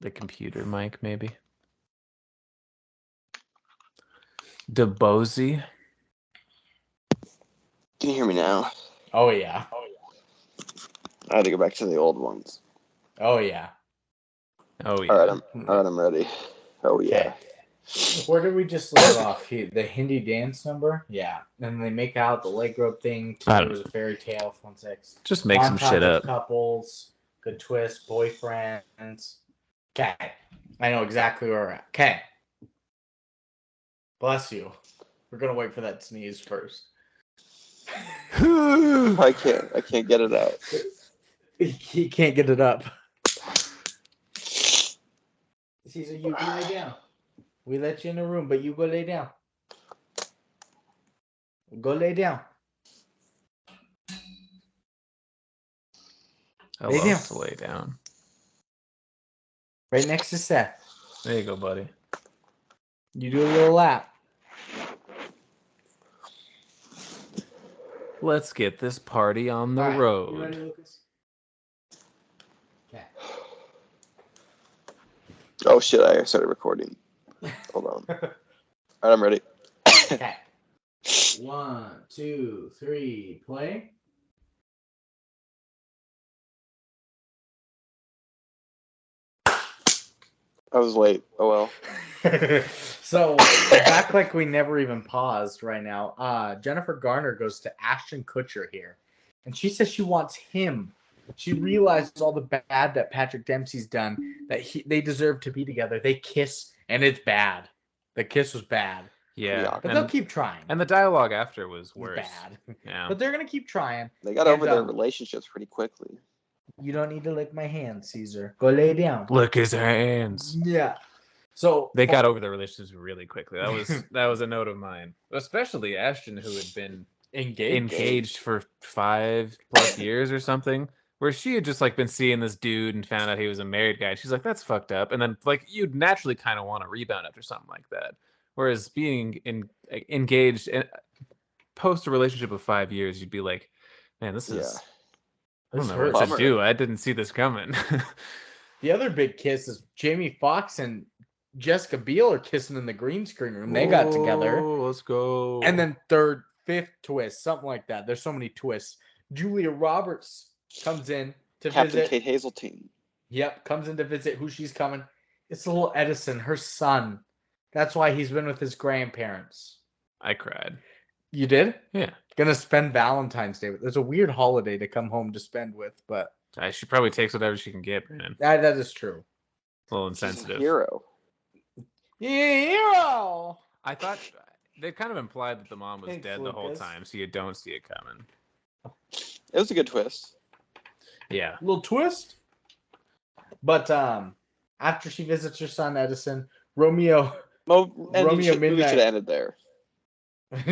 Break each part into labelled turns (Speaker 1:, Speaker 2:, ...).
Speaker 1: The computer mic, maybe. DeBozy.
Speaker 2: Can you hear me now?
Speaker 3: Oh yeah.
Speaker 2: I had to go back to the old ones.
Speaker 3: Oh yeah.
Speaker 1: Oh yeah.
Speaker 2: All right, I'm ready. Oh yeah.
Speaker 3: Where did we just leave off? The Hindi dance number? Yeah. And they make out the leg rope thing. There was a fairy tale. 1-6.
Speaker 1: Just make some shit up.
Speaker 3: Couples. Good twist. Boyfriends. Okay. I know exactly where we're at. Okay. Bless you. We're gonna wait for that sneeze first.
Speaker 2: I can't get it out.
Speaker 3: He can't get it up. Caesar, you lay down. We let you in the room, but you go lay down. Go lay down.
Speaker 1: I love to lay down.
Speaker 3: Right next to Seth.
Speaker 1: There you go, buddy.
Speaker 3: You do a little lap.
Speaker 1: Let's get this party on the road.
Speaker 3: You ready, Lucas? Okay.
Speaker 2: Oh shit! I started recording. Hold on. All right, I'm ready.
Speaker 3: Okay. 1, 2, 3, play.
Speaker 2: I was late. Oh well.
Speaker 3: So back like we never even paused right now. Jennifer Garner goes to Ashton Kutcher here, and she says she wants him. She realizes all the bad that Patrick Dempsey's done, that they deserve to be together. They kiss, and it's bad. The kiss was bad.
Speaker 1: Yeah,
Speaker 3: but they'll keep trying.
Speaker 1: And the dialogue after was worse.
Speaker 3: Bad.
Speaker 1: Yeah,
Speaker 3: but they're gonna keep trying.
Speaker 2: They got over their relationships pretty quickly.
Speaker 3: You don't need to lick my hand, Caesar. Go lay down.
Speaker 1: Lick his hands.
Speaker 3: Yeah. So
Speaker 1: they got over their relationships really quickly. That was a note of mine, especially Ashton, who had been engaged for 5+ years or something, where she had just like been seeing this dude and found out he was a married guy. She's like, that's fucked up. And then like you'd naturally kind of want to rebound after something like that. Whereas being engaged and post a relationship of 5 years, you'd be like, man, this is. I don't know what to do. I didn't see this coming.
Speaker 3: The other big kiss is Jamie Foxx and Jessica Biel are kissing in the green screen room. They got together.
Speaker 1: Let's go.
Speaker 3: And then fifth twist, something like that. There's so many twists. Julia Roberts comes in to
Speaker 2: Captain
Speaker 3: visit.
Speaker 2: Kate Hazeltine.
Speaker 3: Yep, comes in to visit who she's coming. It's little Edison, her son. That's why he's been with his grandparents.
Speaker 1: I cried.
Speaker 3: You did?
Speaker 1: Yeah.
Speaker 3: Gonna spend Valentine's Day with. There's a weird holiday to come home to spend with, but
Speaker 1: she probably takes whatever she can get, Brandon.
Speaker 3: That is true.
Speaker 1: A little insensitive.
Speaker 2: She's a hero.
Speaker 3: Hero.
Speaker 1: I thought they kind of implied that the mom was dead the whole time, so you don't see it coming.
Speaker 2: It was a good twist.
Speaker 1: Yeah.
Speaker 3: A little twist. But after she visits her son Edison, Romeo
Speaker 2: Midnight should have ended there.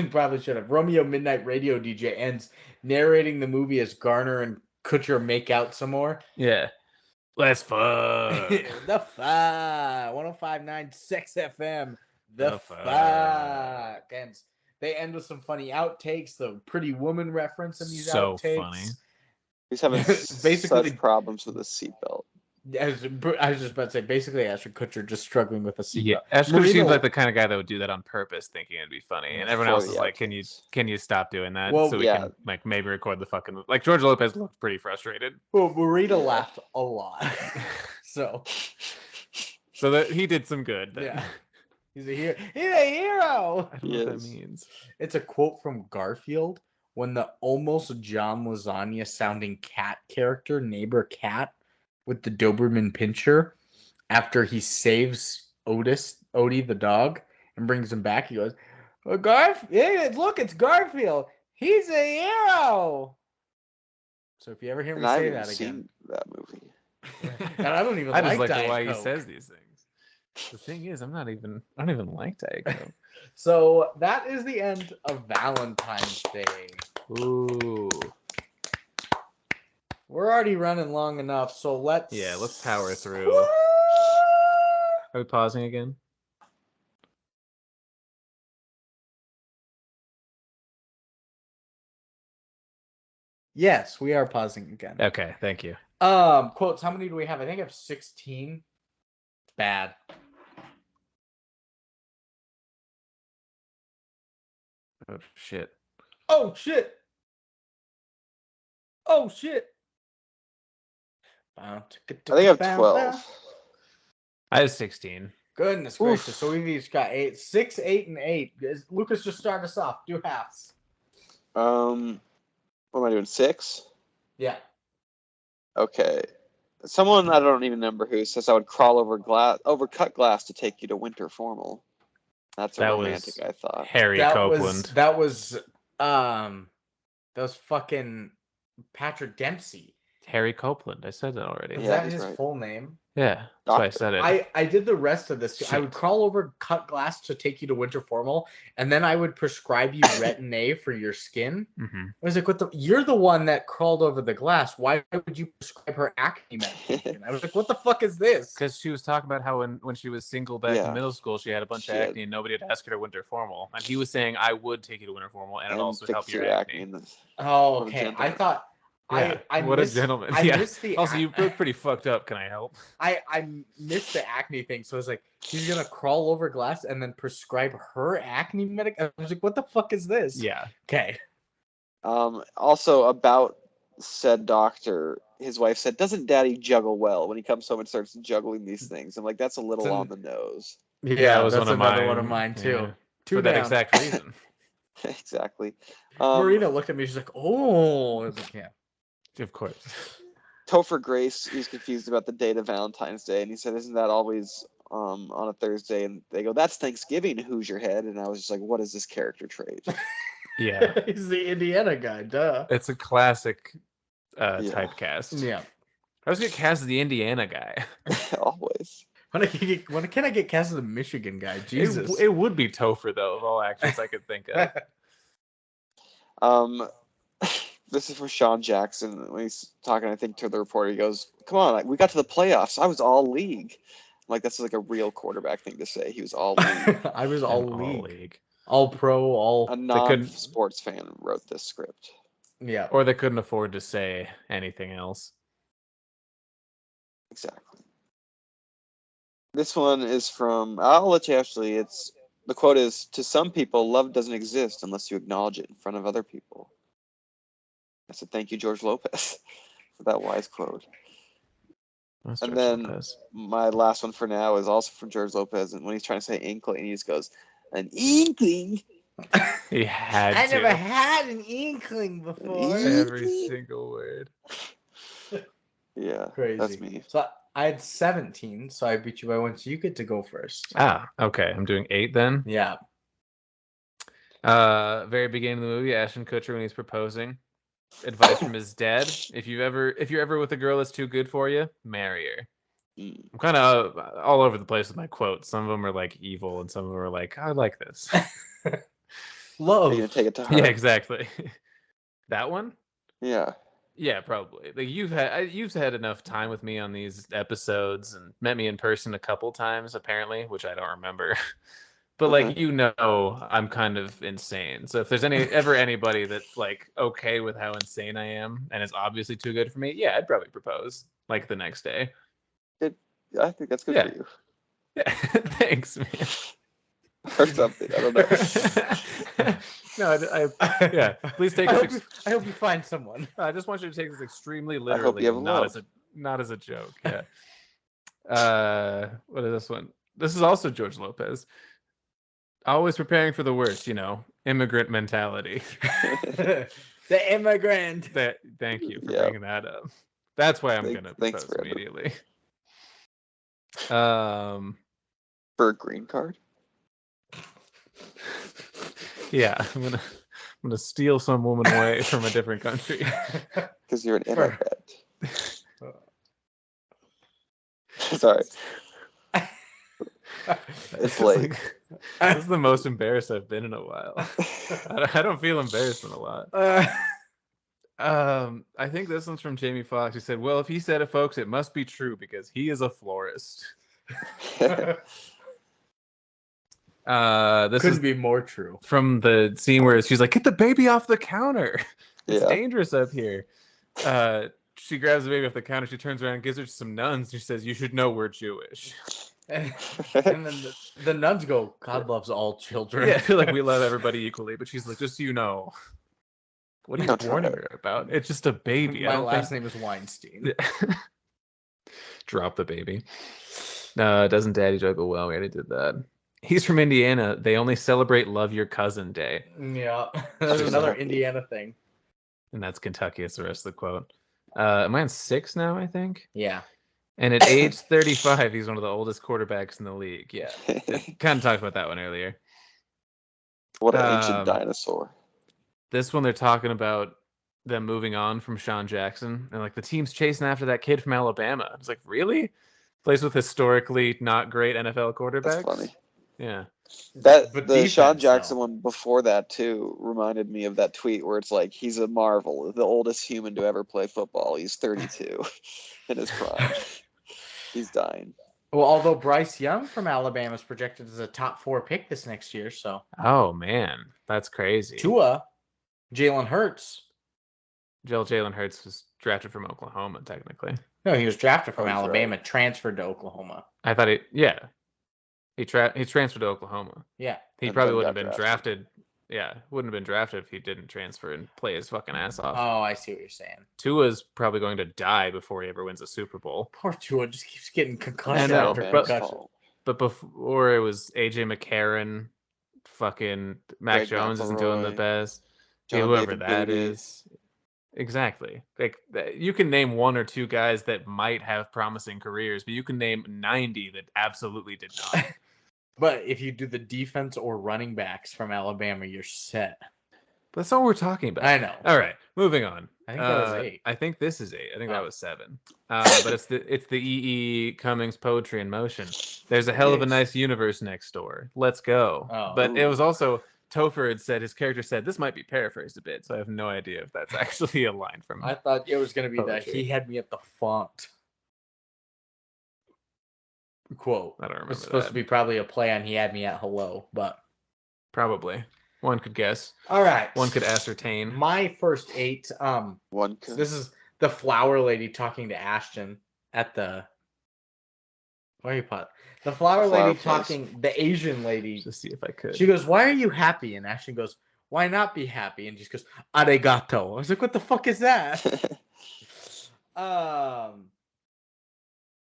Speaker 3: Probably should have. Romeo Midnight Radio DJ ends narrating the movie as Garner and Kutcher make out some more.
Speaker 1: Yeah. Let's fuck.
Speaker 3: The fuck. 105.9 Sex FM. The fuck. And they end with some funny outtakes. The Pretty Woman reference in these outtakes. So funny.
Speaker 2: He's having such problems with his seatbelt.
Speaker 3: I was just about to say, basically, Ashton Kutcher just struggling with a seatbelt.
Speaker 1: Yeah, Ashton Kutcher seems like the kind of guy that would do that on purpose, thinking it'd be funny, and everyone else is like, "Can you stop doing that?" Well, so we can like maybe record the fucking movie. Like George Lopez looked pretty frustrated.
Speaker 3: Well, Marita laughed a lot, so
Speaker 1: that he did some good. Then.
Speaker 3: Yeah, he's a hero. He's a hero.
Speaker 1: I don't know what that means.
Speaker 3: It's a quote from Garfield when the almost John Lasagna sounding cat character, neighbor cat, with the Doberman Pinscher, after he saves Odie the dog, and brings him back, he goes, hey, look, it's Garfield. He's a hero. So if you ever hear me say that again.
Speaker 2: That movie.
Speaker 3: And I don't even
Speaker 1: I
Speaker 3: like
Speaker 1: just like
Speaker 3: Diet
Speaker 1: the way
Speaker 3: Coke.
Speaker 1: he says these things. The thing is, I don't even like Diet Coke.
Speaker 3: So that is the end of Valentine's Day.
Speaker 1: Ooh.
Speaker 3: We're already running long enough, so let's
Speaker 1: power through. Are we pausing again?
Speaker 3: Yes, we are pausing again.
Speaker 1: Okay, thank you.
Speaker 3: Quotes. How many do we have? I think I have 16. Bad.
Speaker 1: Oh shit.
Speaker 3: Oh shit. Oh shit.
Speaker 2: I think I have 12.
Speaker 1: I have 16.
Speaker 3: Goodness gracious. So we've each got 8, 6, 8, and 8. Lucas, just start us off. Do halves.
Speaker 2: What am I doing? 6?
Speaker 3: Yeah.
Speaker 2: Okay. Someone I don't even remember who says I would crawl over cut glass to take you to winter formal. That's romantic, I thought.
Speaker 1: Harry Copeland.
Speaker 3: That was fucking Patrick Dempsey.
Speaker 1: Harry Copeland. I said that already.
Speaker 3: Is that his full name?
Speaker 1: Yeah, that's why I said it.
Speaker 3: I did the rest of this.
Speaker 1: Shit.
Speaker 3: I would crawl over cut glass to take you to winter formal, and then I would prescribe you Retin-A for your skin.
Speaker 1: Mm-hmm.
Speaker 3: I was like, you're the one that crawled over the glass. Why would you prescribe her acne medication? I was like, what the fuck is this?
Speaker 1: Because she was talking about how when she was single back in middle school, she had a bunch of acne and nobody had asked her to winter formal. And he was saying, I would take you to winter formal and it also would help your acne.
Speaker 3: Oh, okay. I thought...
Speaker 1: Yeah, what a gentleman.
Speaker 3: Missed the
Speaker 1: also, you look pretty fucked up. Can I help?
Speaker 3: I missed the acne thing. So I was like, he's going to crawl over glass and then prescribe her acne medication. I was like, what the fuck is this?
Speaker 1: Yeah.
Speaker 3: Okay.
Speaker 2: Also, about said doctor, his wife said, doesn't daddy juggle well when he comes home and starts juggling these things? I'm like, that's a little on the nose.
Speaker 1: Yeah, it was
Speaker 3: that's
Speaker 1: another
Speaker 3: one of mine too.
Speaker 1: For that exact reason.
Speaker 2: Exactly.
Speaker 3: Marina looked at me. She's like, oh. I was like, yeah.
Speaker 1: Of course.
Speaker 2: Topher Grace, he's confused about the date of Valentine's Day, and he said, isn't that always on a Thursday? And they go, that's Thanksgiving, who's your head? And I was just like, what is this character trait?
Speaker 1: Yeah.
Speaker 3: He's the Indiana guy, duh.
Speaker 1: It's a classic typecast.
Speaker 3: Yeah.
Speaker 1: I was going to cast the Indiana guy.
Speaker 2: Always.
Speaker 3: When can I get cast as the Michigan guy? Jesus.
Speaker 1: It would be Topher, though, of all actors I could think
Speaker 2: of. This is for Sean Jackson. When he's talking, I think, to the reporter, he goes, come on, we got to the playoffs. I was all league. Like, that's like a real quarterback thing to say. He was all league.
Speaker 3: I was all league. All pro, all...
Speaker 2: A non-sports fan wrote this script.
Speaker 3: Yeah.
Speaker 1: Or they couldn't afford to say anything else.
Speaker 2: Exactly. This one is from... I'll let you actually... The quote is, to some people, love doesn't exist unless you acknowledge it in front of other people. I said, thank you, George Lopez, for that wise quote.
Speaker 1: That's
Speaker 2: and
Speaker 1: George
Speaker 2: then
Speaker 1: Lopez.
Speaker 2: My last one for now is also from George Lopez. And when he's trying to say inkling, he just goes, an inkling?
Speaker 1: He had to.
Speaker 3: I never had an inkling before.
Speaker 1: Every single word.
Speaker 2: Yeah,
Speaker 3: crazy.
Speaker 2: That's me.
Speaker 3: So I had 17, so I beat you by 1, so you get to go first.
Speaker 1: Ah, okay. I'm doing 8 then.
Speaker 3: Yeah.
Speaker 1: Very beginning of the movie, Ashton Kutcher when he's proposing. Advice from his dad: if you're ever with a girl that's too good for you, marry her. I'm kind of all over the place with my quotes. Some of them are like evil, and some of them are like, I like this.
Speaker 3: Love.
Speaker 2: You're gonna take it to heart.
Speaker 1: Yeah, exactly. That one?
Speaker 2: Yeah.
Speaker 1: Yeah, probably. Like you've had enough time with me on these episodes and met me in person a couple times, apparently, which I don't remember. But like I'm kind of insane. So if there's ever anybody that's like okay with how insane I am and is obviously too good for me, yeah, I'd probably propose like the next day.
Speaker 2: I think that's good for you.
Speaker 1: Yeah, thanks, man.
Speaker 2: Or something. I don't know.
Speaker 1: No, yeah. Please take this.
Speaker 3: I hope you find someone.
Speaker 1: I just want you to take this extremely literally, not as a joke. Yeah. What is this one? This is also George Lopez. Always preparing for the worst, immigrant mentality.
Speaker 3: The immigrant.
Speaker 1: Thank you for bringing that up. That's why I'm gonna propose immediately.
Speaker 2: For a green card.
Speaker 1: Yeah, I'm gonna steal some woman away from a different country.
Speaker 2: Because you're an immigrant. Sorry. It's late.
Speaker 1: This is the most embarrassed I've been in a while. I don't feel embarrassed in a lot. I think this one's from Jamie Foxx. He said, well, if he said it, folks, it must be true because he is a florist. This couldn't
Speaker 3: be more true.
Speaker 1: From the scene where she's like, get the baby off the counter. It's dangerous up here. She grabs the baby off the counter. She turns around and gives her some nuns. She says, you should know we're Jewish.
Speaker 3: And then the nuns go, God loves all children.
Speaker 1: Yeah, I feel like we love everybody equally, but she's like, just so you know, what are you
Speaker 2: Don't try
Speaker 1: warning
Speaker 2: it.
Speaker 1: her about? It's just a baby.
Speaker 3: My
Speaker 1: I don't
Speaker 3: last
Speaker 1: think...
Speaker 3: name is Weinstein.
Speaker 1: Drop the baby. Doesn't Daddy juggle well? We already did that. He's from Indiana. They only celebrate Love Your Cousin Day.
Speaker 3: Yeah, that's another Indiana thing.
Speaker 1: And that's Kentucky. It's the rest of the quote. Am I on 6 now, I think?
Speaker 3: Yeah.
Speaker 1: And at age 35, he's one of the oldest quarterbacks in the league. Yeah. Kind of talked about that one earlier.
Speaker 2: What an ancient dinosaur.
Speaker 1: This one, they're talking about them moving on from Sean Jackson. And like the team's chasing after that kid from Alabama. It's like, really? Plays with historically not great NFL quarterbacks?
Speaker 2: That's funny.
Speaker 1: Yeah.
Speaker 2: The
Speaker 3: defense,
Speaker 2: Sean Jackson
Speaker 3: though.
Speaker 2: one before that too reminded me of that tweet where it's like he's a marvel, the oldest human to ever play football. He's 32 in his prime. He's dying.
Speaker 3: Well, although Bryce Young from Alabama is projected as a top 4 pick this next year, so.
Speaker 1: Oh, man. That's crazy.
Speaker 3: Tua, Jalen Hurts.
Speaker 1: Jalen Hurts was drafted from Oklahoma, technically.
Speaker 3: No, he was drafted from
Speaker 2: That's
Speaker 3: Alabama,
Speaker 2: right.
Speaker 3: transferred to Oklahoma.
Speaker 1: I thought he transferred to Oklahoma.
Speaker 3: Yeah.
Speaker 1: He
Speaker 2: And
Speaker 1: probably
Speaker 2: then
Speaker 1: wouldn't
Speaker 2: got
Speaker 1: have been drafted. Yeah, wouldn't have been drafted if he didn't transfer and play his fucking ass off.
Speaker 3: Oh, I see what you're saying.
Speaker 1: Tua's probably going to die before he ever wins a Super Bowl.
Speaker 3: Poor Tua just keeps getting concussion
Speaker 1: I know,
Speaker 3: after
Speaker 1: but-
Speaker 3: concussion.
Speaker 1: But before it was AJ McCarron, fucking Mac
Speaker 2: Greg
Speaker 1: Jones isn't doing the
Speaker 2: McElroy,
Speaker 1: best.
Speaker 2: John
Speaker 1: Whoever
Speaker 2: David
Speaker 1: that
Speaker 2: Booty.
Speaker 1: is. Exactly. Like you can name 1 or 2 guys that might have promising careers, but you can name 90 that absolutely did not.
Speaker 3: But if you do the defense or running backs from Alabama, you're set.
Speaker 1: That's all we're talking about.
Speaker 3: I know.
Speaker 1: All right, moving on.
Speaker 3: I think that was 8.
Speaker 1: I think this is 8. I think that
Speaker 3: Oh.
Speaker 1: was 7. But it's the E.E. Cummings poetry in motion. There's a hell of a
Speaker 2: Yes.
Speaker 1: nice universe next door. Let's go.
Speaker 3: Oh.
Speaker 1: But it
Speaker 2: Ooh.
Speaker 1: was also Topher had said, his character said, this might be paraphrased a bit, so I have no idea if that's actually a line from
Speaker 3: I thought it was going to be that
Speaker 1: Poetry.
Speaker 3: he had me at the font. Quote.
Speaker 1: I don't remember
Speaker 3: It's supposed
Speaker 1: that.
Speaker 3: to be probably a play on he had me at hello, but.
Speaker 1: Probably. One could guess.
Speaker 3: All right.
Speaker 1: One could ascertain.
Speaker 3: My first 8,
Speaker 2: One could.
Speaker 3: this is the flower lady talking to Ashton at the. Where are you put? The flower
Speaker 2: The flower
Speaker 3: lady
Speaker 2: place.
Speaker 3: talking, the Asian lady.
Speaker 1: Just see if I could.
Speaker 3: She goes, "Why are you happy?" And Ashton goes, "Why not be happy?" And she goes, "Arigato." I was like, "What the fuck is that?"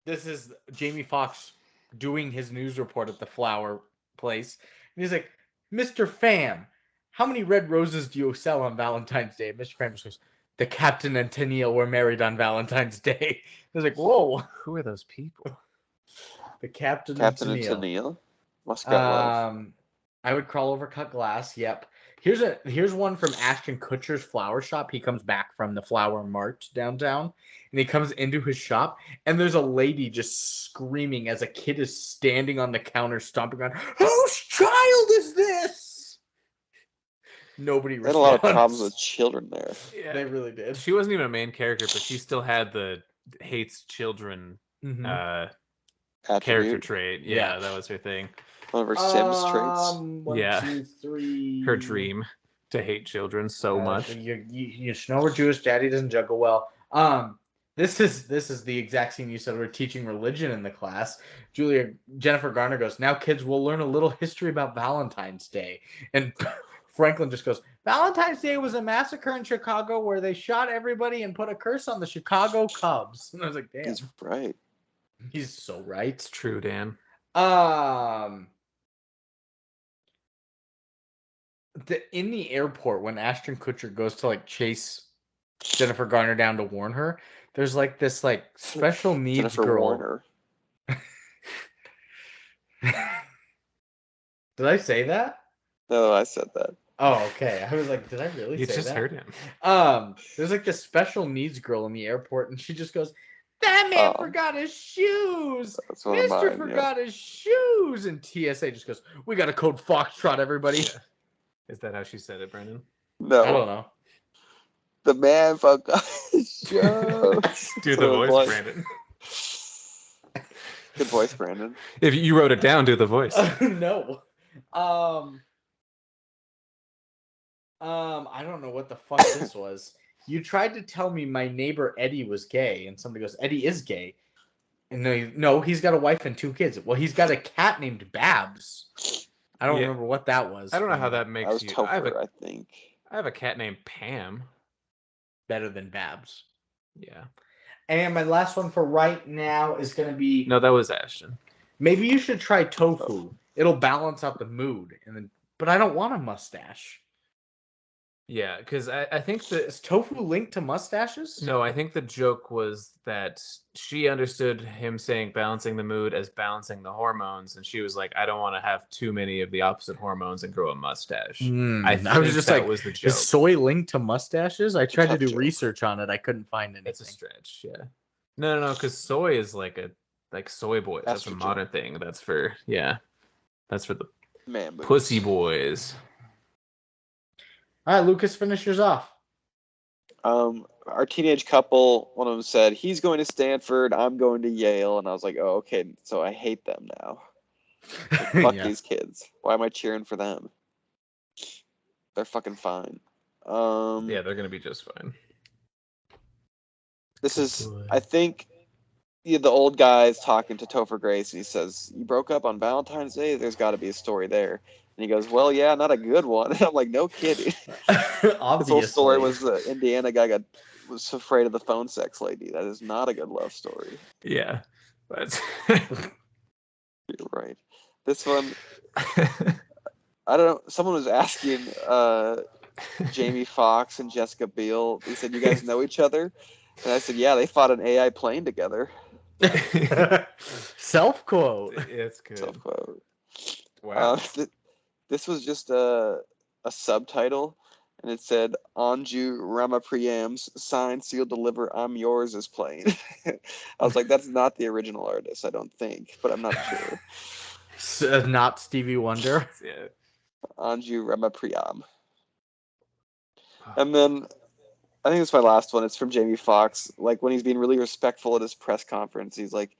Speaker 3: This is Jamie Foxx doing his news report at the flower place, and he's like, "Mr. Pham, how many red roses do you sell on Valentine's Day?" And Mr. Pham just goes, "The captain and Tennille were married on Valentine's Day." I was like, "Whoa."
Speaker 1: Who are those people?
Speaker 3: The captain and
Speaker 2: Captain and
Speaker 3: Tennille.
Speaker 2: Tennille. Muscat Love.
Speaker 3: I would crawl over cut glass. Yep. Here's one from Ashton Kutcher's flower shop. He comes back from the flower mart downtown, and he comes into his shop, and there's a lady just screaming as a kid is standing on the counter stomping on, "Whose child is this?" Nobody
Speaker 2: They had
Speaker 3: responds.
Speaker 2: a lot of problems with children there.
Speaker 1: Yeah.
Speaker 3: They really did.
Speaker 1: She wasn't even a main character, but she still had the hates children character
Speaker 2: Attribute.
Speaker 1: trait.
Speaker 3: Yeah.
Speaker 1: Yeah, that was her thing.
Speaker 2: One of her Sims traits.
Speaker 3: 1,
Speaker 1: Yeah.
Speaker 3: 2, 3.
Speaker 1: Her dream to hate children so much.
Speaker 3: You should know we're Jewish. Daddy doesn't juggle well. This is the exact scene you said we're teaching religion in the class. Jennifer Garner goes, "Now kids will learn a little history about Valentine's Day," and Franklin just goes, "Valentine's Day was a massacre in Chicago where they shot everybody and put a curse on the Chicago Cubs." And I was like, "Damn,
Speaker 2: He's right.
Speaker 3: he's so right."
Speaker 1: It's true, Dan.
Speaker 3: In the airport when Ashton Kutcher goes to like chase Jennifer Garner down to warn her, there's like this like special needs
Speaker 2: Jennifer
Speaker 3: girl.
Speaker 2: Warner.
Speaker 3: Did I say that?
Speaker 2: No, I said that.
Speaker 3: Oh, okay. I was like, did I really
Speaker 1: You
Speaker 3: say
Speaker 1: just
Speaker 3: that?
Speaker 1: heard him.
Speaker 3: There's like this special needs girl in the airport, and she just goes, "That man
Speaker 2: Oh.
Speaker 3: forgot his shoes.
Speaker 2: That's one of
Speaker 3: Mister
Speaker 2: mine.
Speaker 3: forgot his shoes." And TSA just goes, "We got a code Foxtrot, everybody."
Speaker 1: Yeah. Is that how she said it, Brendan?
Speaker 2: No,
Speaker 3: I don't know.
Speaker 2: the man forgot his shoes.
Speaker 1: Do
Speaker 2: So
Speaker 1: the
Speaker 2: it was
Speaker 1: voice,
Speaker 2: like-
Speaker 1: Brandon.
Speaker 2: Good voice, Brandon.
Speaker 1: If you wrote it down, do the voice.
Speaker 3: No. I don't know what the fuck this was. You tried to tell me my neighbor Eddie was gay, and somebody goes, "Eddie is gay." No, he's got a wife and 2 kids. Well, he's got a cat named Babs. I don't remember what that was.
Speaker 1: I don't know how that makes
Speaker 2: I was
Speaker 1: you.
Speaker 2: Topher, I think.
Speaker 1: I have a cat named Pam.
Speaker 3: Better than Babs.
Speaker 1: Yeah.
Speaker 3: And my last one for right now is going to be...
Speaker 1: No, that was Ashton.
Speaker 3: Maybe you should try tofu. It'll balance out the mood. But I don't want a mustache.
Speaker 1: Yeah, because I think that...
Speaker 3: Is tofu linked to mustaches?
Speaker 1: No, I think the joke was that she understood him saying balancing the mood as balancing the hormones, and she was like, I don't want to have too many of the opposite hormones and grow a mustache.
Speaker 3: I was just
Speaker 1: that
Speaker 3: like,
Speaker 1: was the joke.
Speaker 3: Is soy linked to mustaches? I tried to do research on it. I couldn't find anything.
Speaker 1: It's a stretch, yeah. No, because soy is like soy boys. That's a modern thing. That's for the
Speaker 2: man boobs.
Speaker 1: Pussy boys.
Speaker 3: All right, Lucas, finish yours off.
Speaker 2: Our teenage couple, one of them said, he's going to Stanford, I'm going to Yale. And I was like, oh, okay, so I hate them now. Like, fuck these kids. Why am I cheering for them? They're fucking fine.
Speaker 1: Yeah, they're going to be just fine.
Speaker 2: This is, I think, the old guy is talking to Topher Grace, and he says, you broke up on Valentine's Day? There's got to be a story there. And he goes, well, yeah, not a good one. And I'm like, no kidding.
Speaker 3: Obviously.
Speaker 2: This whole story was the Indiana guy was afraid of the phone sex lady. That is not a good love story.
Speaker 1: Yeah. But
Speaker 2: you're right. This one, I don't know. Someone was asking Jamie Foxx and Jessica Biel. He said, you guys know each other? And I said, yeah, they fought an AI plane together.
Speaker 3: Self-quote.
Speaker 1: It's good.
Speaker 2: Self-quote.
Speaker 1: Wow.
Speaker 2: This was just a subtitle, and it said, Anju Ramapriyam's Sign, Seal, Deliver, I'm Yours is playing. I was like, that's not the original artist, I don't think, but I'm not sure.
Speaker 3: Not Stevie Wonder?
Speaker 1: Yeah.
Speaker 2: Anju Ramapriyam. And then, I think it's my last one. It's from Jamie Foxx. Like, when he's being really respectful at his press conference, he's like,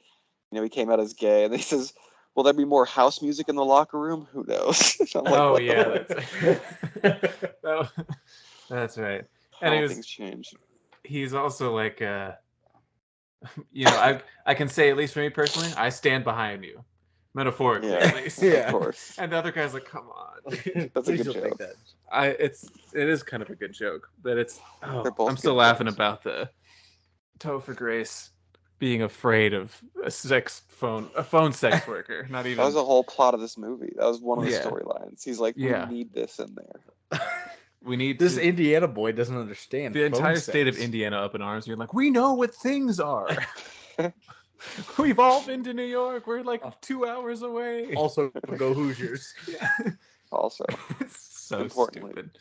Speaker 2: he came out as gay, and he says, will there be more house music in the locker room? Who knows?
Speaker 1: Like, yeah. That's right. And
Speaker 2: things change.
Speaker 1: He's also like, I can say, at least for me personally, I stand behind you. Metaphorically, at least.
Speaker 2: Yeah, of course.
Speaker 1: And the other guy's like, come on.
Speaker 2: That's a good joke.
Speaker 1: It is kind of a good joke, but I'm still laughing about the Topher Grace being afraid of a phone sex worker. Not even.
Speaker 2: That was the whole plot of this movie. That was one of the storylines. He's like, we need this in there.
Speaker 1: We need
Speaker 3: this Indiana boy doesn't understand.
Speaker 1: The entire state of Indiana up in arms. You're like, we know what things are. We've all been to New York. We're like 2 hours away.
Speaker 3: Also, go Hoosiers.
Speaker 2: Yeah. Also,
Speaker 1: so stupid.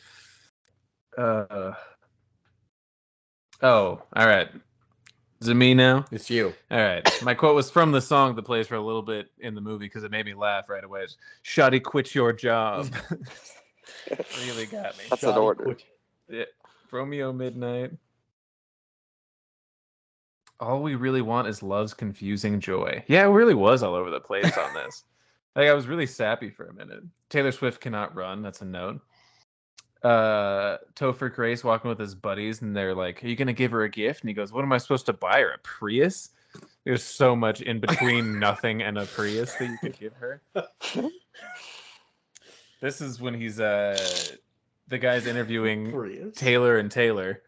Speaker 1: Oh, all right. Is it me now?
Speaker 3: It's you.
Speaker 1: All right. My quote was from the song that plays for a little bit in the movie because it made me laugh right away. It's, Shawty, quit your job. Really got me.
Speaker 2: That's an order.
Speaker 1: Yeah. Romeo Midnight. All we really want is love's confusing joy. Yeah, it really was all over the place on this. Like, I was really sappy for a minute. Taylor Swift cannot run. That's a note. Topher Grace walking with his buddies, and they're like, are you gonna give her a gift? And he goes, what am I supposed to buy her? A Prius? There's so much in between nothing and a Prius that you could give her. This is when he's the guy's interviewing Prius? Taylor and Taylor,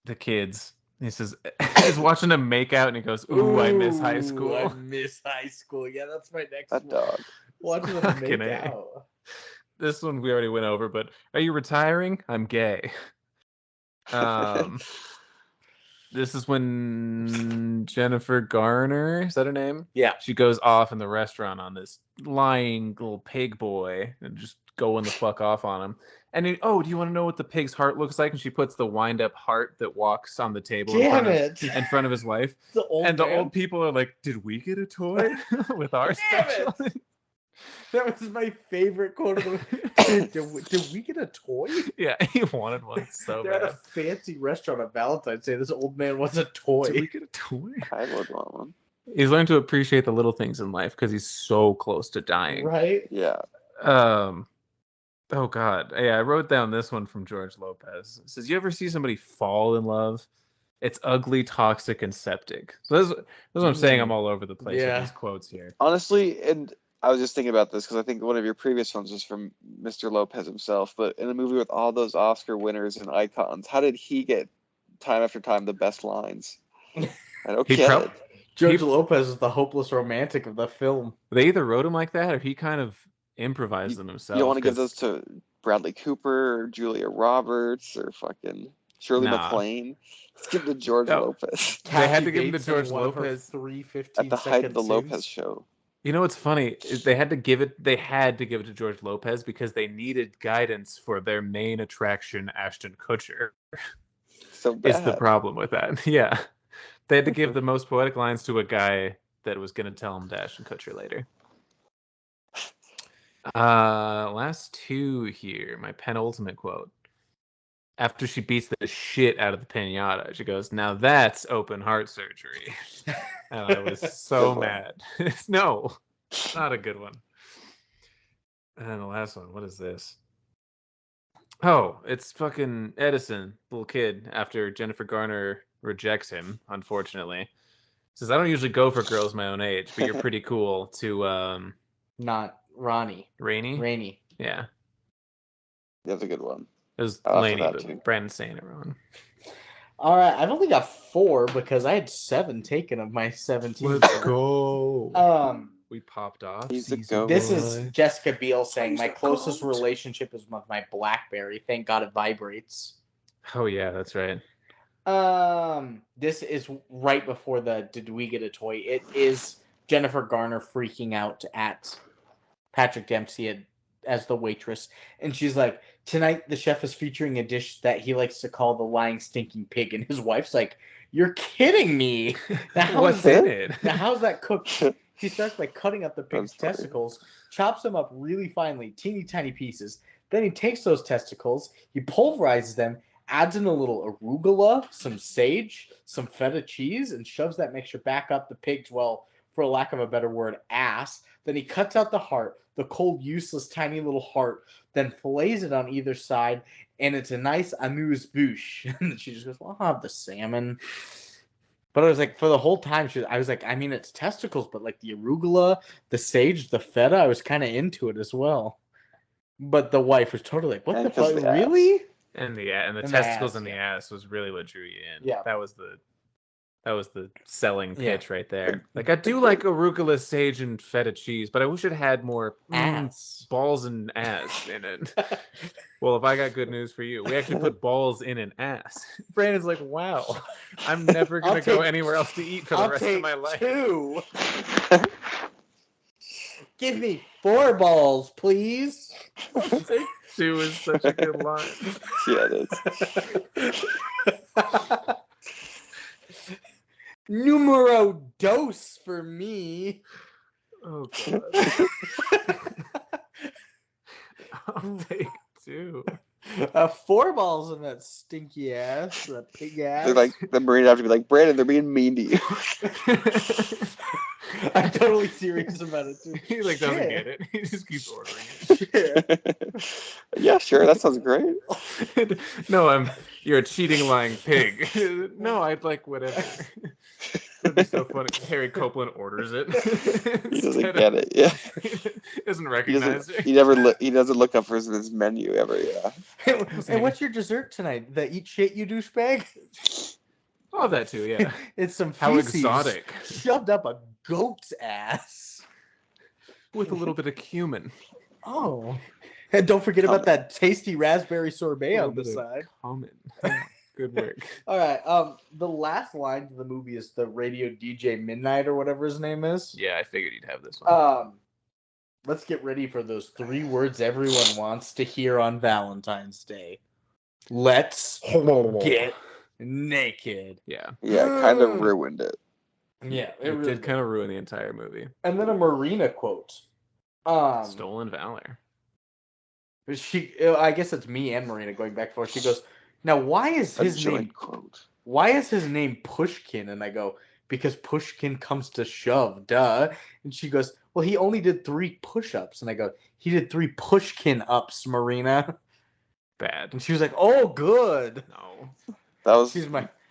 Speaker 1: the kids. He says, he's watching them make out, and he goes, ooh, I miss high school.
Speaker 3: I miss high school. Yeah, that's my next
Speaker 2: one. Dog.
Speaker 3: Watching them make out.
Speaker 1: This one we already went over, but are you retiring? I'm gay. This is when Jennifer Garner, is that her name?
Speaker 3: Yeah.
Speaker 1: She goes off in the restaurant on this lying little pig boy and just going the fuck off on him. And do you want to know what the pig's heart looks like? And she puts the wind-up heart that walks on the table in front of his wife. The old people are like, did we get a toy with our special?
Speaker 3: That was my favorite quote of the did we get a toy?
Speaker 1: Yeah, he wanted one so
Speaker 3: They're
Speaker 1: bad.
Speaker 3: At a fancy restaurant on Valentine say this old man wants a toy.
Speaker 1: Did we get a toy?
Speaker 2: I would want one.
Speaker 1: He's learned to appreciate the little things in life because he's so close to dying.
Speaker 3: Right?
Speaker 2: Yeah.
Speaker 1: Oh God. Yeah, I wrote down this one from George Lopez. It says, you ever see somebody fall in love? It's ugly, toxic, and septic. So that's what I'm saying. I'm all over the place with these quotes here.
Speaker 2: Honestly, and I was just thinking about this because I think one of your previous ones was from Mr. Lopez himself. But in a movie with all those Oscar winners and icons, how did he get time after time the best lines? I don't get it.
Speaker 3: George Lopez is the hopeless romantic of the film.
Speaker 1: They either wrote him like that or he kind of improvised them himself.
Speaker 2: You don't want to give those to Bradley Cooper or Julia Roberts or fucking Shirley MacLaine. Let's give it to George Lopez.
Speaker 1: They had to give him to George Lopez
Speaker 2: at the height of the Lopez show.
Speaker 1: You know what's funny? They had to give it to George Lopez because they needed guidance for their main attraction, Ashton Kutcher.
Speaker 2: So bad.
Speaker 1: Is the problem with that. Yeah. They had to give the most poetic lines to a guy that was going to tell him to Ashton Kutcher later. Last two here. My penultimate quote. After she beats the shit out of the pinata, she goes, "Now that's open heart surgery." And I was so mad. No, not a good one. And then the last one, what is this? Oh, it's fucking Edison, little kid, after Jennifer Garner rejects him, unfortunately. Says, "I don't usually go for girls my own age, but you're pretty cool," to
Speaker 3: not Ronnie.
Speaker 1: Rainey. Yeah.
Speaker 2: That's a good one.
Speaker 1: It was Laney, but Brandon's saying it wrong.
Speaker 3: All right, I've only got 4 because I had 7 taken of my 17.
Speaker 1: Let's go. We popped off.
Speaker 2: This
Speaker 3: is Jessica Biel saying, "My closest relationship is with my BlackBerry. Thank God it vibrates."
Speaker 1: Oh yeah, that's right.
Speaker 3: This is right before the "Did we get a toy?" It is Jennifer Garner freaking out at Patrick Dempsey as the waitress, and she's like, "Tonight the chef is featuring a dish that he likes to call the lying stinking pig," and his wife's like, "You're kidding me." Now,
Speaker 1: what's in it?
Speaker 3: Now how's that cooked? He starts by cutting up the pig's testicles, chops them up really finely, teeny tiny pieces. Then he takes those testicles, he pulverizes them, adds in a little arugula, some sage, some feta cheese, and shoves that mixture back up the pig's, well, for lack of a better word, ass. Then he cuts out the heart, the cold, useless, tiny little heart, then fillets it on either side, and it's a nice amuse-bouche. And she just goes, "Well, I'll have the salmon." But I was like, for the whole time, I was like, I mean, it's testicles, but like the arugula, the sage, the feta, I was kind of into it as well. But the wife was totally like, "What the fuck, really?"
Speaker 1: And the testicles and the ass was really what drew you in.
Speaker 3: Yeah,
Speaker 1: that was the selling pitch right there. Like, I do like arugula, sage, and feta cheese, but I wish it had more
Speaker 3: ass,
Speaker 1: balls and ass in it. Well, if I got good news for you, we actually put balls in an ass. Brandon's like, "Wow, I'm never gonna go anywhere else to eat for the rest of my life."
Speaker 3: 2. Give me 4 balls, please.
Speaker 1: 2 is such a good line.
Speaker 2: Yeah, it is.
Speaker 3: Numero dos for me.
Speaker 1: Oh god. I'll take 2.
Speaker 3: 4 balls in that stinky ass, that pig ass.
Speaker 2: They're like, the Marine have to be like, "Brandon, they're being mean to you."
Speaker 3: I'm totally serious about it too.
Speaker 1: He doesn't get it. He just keeps ordering it.
Speaker 2: Yeah, sure, that sounds great.
Speaker 1: No, you're a cheating, lying pig. No, I'd like whatever. That'd be so funny. Harry Copeland orders it.
Speaker 2: He doesn't get it. Yeah,
Speaker 1: he doesn't recognize it.
Speaker 2: He doesn't look up for his menu ever. Yeah.
Speaker 3: And what's your dessert tonight? The eat shit, you douchebag.
Speaker 1: Oh, that too. Yeah.
Speaker 3: It's some
Speaker 1: how
Speaker 3: feces
Speaker 1: exotic.
Speaker 3: Shoved up a goat's ass
Speaker 1: with a little bit of cumin.
Speaker 3: Oh, and don't forget about that tasty raspberry sorbet on the side.
Speaker 1: Common. Good work.
Speaker 3: All right. The last line of the movie is the radio DJ Midnight or whatever his name is.
Speaker 1: Yeah, I figured you'd have this one.
Speaker 3: Let's get ready for those 3 words everyone wants to hear on Valentine's Day. Let's get naked.
Speaker 1: Yeah.
Speaker 2: Yeah, kind of ruined it.
Speaker 3: Yeah,
Speaker 1: it really did kind of ruin the entire movie.
Speaker 3: And then a Marina quote.
Speaker 1: Stolen valor.
Speaker 3: I guess it's me and Marina going back and forth. She goes, "Now, why is his name Pushkin?" And I go, "Because Pushkin comes to shove, duh." And she goes, "Well, he only did 3 push-ups." And I go, "He did 3 Pushkin ups, Marina."
Speaker 1: Bad.
Speaker 3: And she was like, "Oh, good."
Speaker 2: No, that was.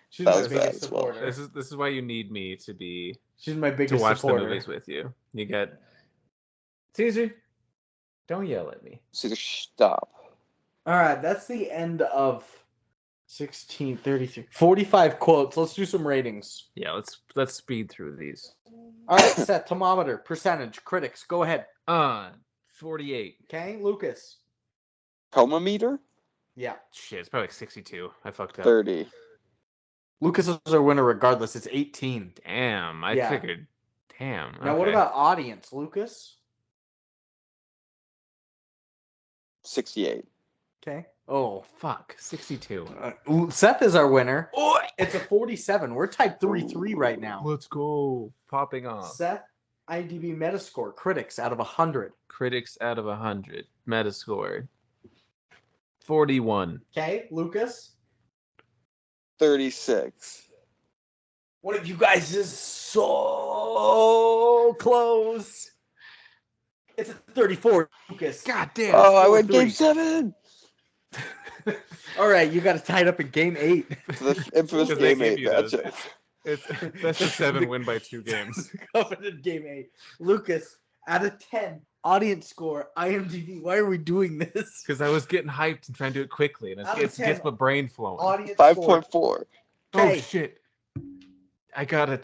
Speaker 3: She's
Speaker 2: That
Speaker 3: my
Speaker 2: was bad
Speaker 3: biggest
Speaker 2: as well.
Speaker 3: supporter.
Speaker 1: This is why you need me to be
Speaker 3: She's my biggest
Speaker 1: to watch
Speaker 3: supporter.
Speaker 1: the movies with you. You get Caesar. Don't yell at me.
Speaker 2: Caesar, stop.
Speaker 3: All right, that's the end of 1633. 45 quotes. Let's do some ratings.
Speaker 1: Yeah, let's speed through these.
Speaker 3: All right, set thermometer, percentage, critics. Go ahead.
Speaker 1: 48.
Speaker 3: Okay, Lucas.
Speaker 2: Coma meter?
Speaker 3: Yeah.
Speaker 1: Shit, it's probably like 62. I fucked up.
Speaker 2: 30.
Speaker 3: Lucas is our winner regardless. It's 18.
Speaker 1: Damn, I
Speaker 3: Yeah.
Speaker 1: figured. Damn.
Speaker 3: Now, what
Speaker 1: okay.
Speaker 3: about audience, Lucas?
Speaker 2: 68.
Speaker 3: Okay. Oh,
Speaker 1: Fuck, 62.
Speaker 3: Seth is our winner. It's a 47. We're type 3-3 right now.
Speaker 1: Let's go. Popping off.
Speaker 3: Seth, IMDb Metascore, critics out of 100.
Speaker 1: Critics out of 100. Metascore 41.
Speaker 3: Okay, Lucas.
Speaker 2: 36.
Speaker 3: One of you guys is so close. It's a 34, Lucas.
Speaker 1: God damn.
Speaker 2: Oh, I went
Speaker 3: 4-3.
Speaker 2: game 7.
Speaker 3: All right, you got to tie it up in game 8.
Speaker 2: The infamous
Speaker 1: Because they
Speaker 2: game
Speaker 1: give
Speaker 2: 8
Speaker 1: you those.
Speaker 2: matchup.
Speaker 1: That's the 7 win by 2 games.
Speaker 3: Coveted game 8. Lucas, out of 10, audience score, IMDb. Why are we doing this?
Speaker 1: Because I was getting hyped and trying to do it quickly, and
Speaker 3: Out of
Speaker 1: it
Speaker 3: 10,
Speaker 1: gets my brain flowing.
Speaker 3: Audience score.
Speaker 2: 5.4.
Speaker 1: Oh
Speaker 3: Okay.
Speaker 1: shit! I got it.